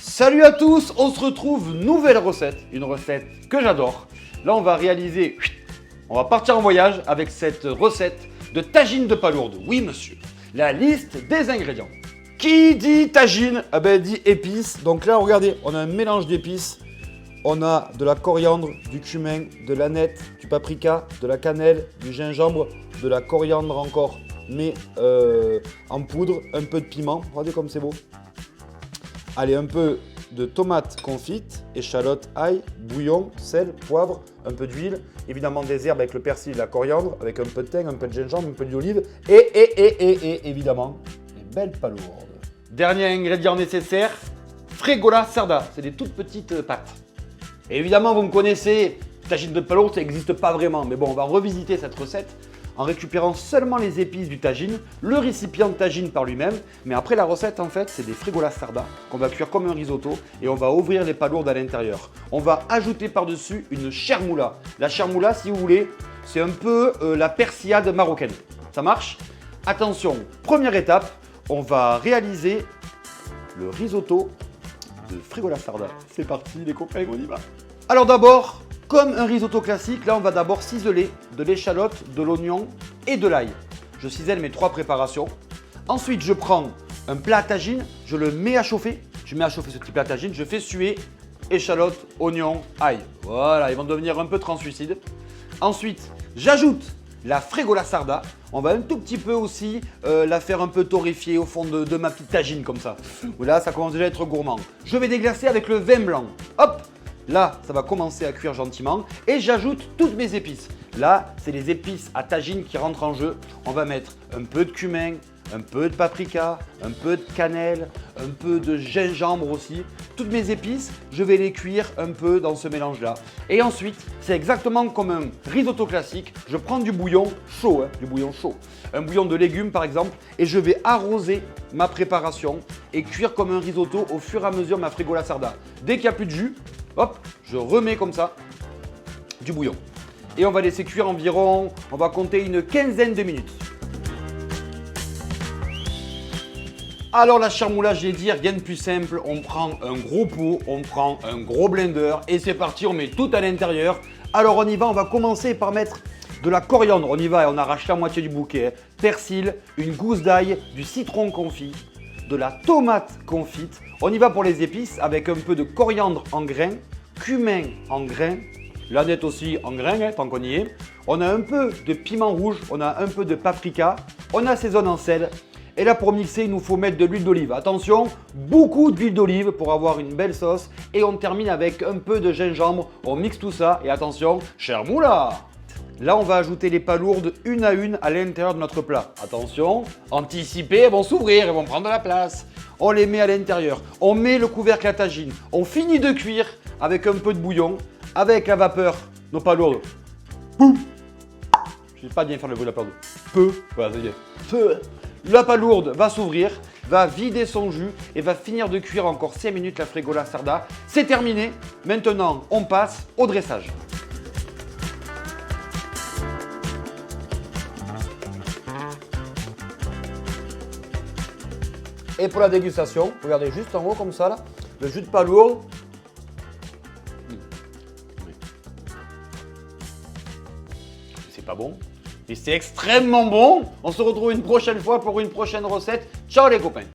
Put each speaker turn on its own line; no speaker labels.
Salut à tous, on se retrouve, nouvelle recette, une recette que j'adore. Là on va on va partir en voyage avec cette recette de tagine de palourde. Oui monsieur, la liste des ingrédients. Qui dit tagine, dit épices. Donc là regardez, on a un mélange d'épices. On a de la coriandre, du cumin, de l'aneth, du paprika, de la cannelle, du gingembre, de la coriandre encore, mais en poudre, un peu de piment. Regardez comme c'est beau. Allez, un peu de tomates confites, échalotes, ail, bouillon, sel, poivre, un peu d'huile, évidemment des herbes avec le persil et la coriandre, avec un peu de thym, un peu de gingembre, un peu d'olive et évidemment les belles palourdes. Dernier ingrédient nécessaire, fregola sarda, c'est des toutes petites pâtes. Et évidemment, vous me connaissez, tagine de palourde, ça n'existe pas vraiment, mais bon, on va revisiter cette recette en récupérant seulement les épices du tagine, le récipient de tagine par lui-même. Mais après la recette, en fait, c'est des fregola sarda qu'on va cuire comme un risotto et on va ouvrir les palourdes à l'intérieur. On va ajouter par-dessus une chermoula. La chermoula, si vous voulez, c'est un peu la persillade marocaine. Ça marche? Attention, première étape, on va réaliser le risotto de fregola sarda. C'est parti les copains, on y va. Alors d'abord, comme un risotto classique, là on va d'abord ciseler de l'échalote, de l'oignon et de l'ail. Je cisèle mes trois préparations. Ensuite, je prends un plat à tagine, je le mets à chauffer. Je mets à chauffer ce petit plat à tagine, je fais suer échalote, oignon, ail. Voilà, ils vont devenir un peu translucides. Ensuite, j'ajoute la fregola sarda. On va un tout petit peu aussi la faire un peu torréfier au fond de ma petite tagine comme ça. Là, ça commence déjà à être gourmand. Je vais déglacer avec le vin blanc. Hop! Là, ça va commencer à cuire gentiment et j'ajoute toutes mes épices. Là, c'est les épices à tagine qui rentrent en jeu. On va mettre un peu de cumin, un peu de paprika, un peu de cannelle, un peu de gingembre aussi. Toutes mes épices, je vais les cuire un peu dans ce mélange-là. Et ensuite, c'est exactement comme un risotto classique. Je prends du bouillon chaud, du bouillon chaud. Un bouillon de légumes par exemple et je vais arroser ma préparation et cuire comme un risotto au fur et à mesure ma fregola sarda. Dès qu'il n'y a plus de jus, hop, je remets comme ça du bouillon. Et on va laisser cuire environ, on va compter une quinzaine de minutes. Alors la chermoula, je vais dire, rien de plus simple. On prend un gros pot, on prend un gros blender et c'est parti, on met tout à l'intérieur. Alors on y va, on va commencer par mettre de la coriandre. On y va et on arrache la moitié du bouquet. Persil, une gousse d'ail, du citron confit, de la tomate confite. On y va pour les épices avec un peu de coriandre en grains, cumin en grains, l'aneth aussi en grains, tant qu'on y est. On a un peu de piment rouge, on a un peu de paprika, on assaisonne en sel. Et là, pour mixer, il nous faut mettre de l'huile d'olive. Attention, beaucoup d'huile d'olive pour avoir une belle sauce. Et on termine avec un peu de gingembre. On mixe tout ça et attention, chermoula! Là, on va ajouter les palourdes une à une à l'intérieur de notre plat. Attention, anticipez, elles vont s'ouvrir, elles vont prendre de la place. On les met à l'intérieur, on met le couvercle à tagine, on finit de cuire avec un peu de bouillon, avec la vapeur, nos palourdes. Poum! Je ne sais pas bien faire le bruit de la palourde. Peu, voilà, ça y est. Peu. La palourde va s'ouvrir, va vider son jus et va finir de cuire encore 5 minutes la fregola sarda. C'est terminé. Maintenant, on passe au dressage. Et pour la dégustation, regardez juste en haut comme ça, là, le jus de palourde. C'est pas bon, mais c'est extrêmement bon. On se retrouve une prochaine fois pour une prochaine recette. Ciao les copains!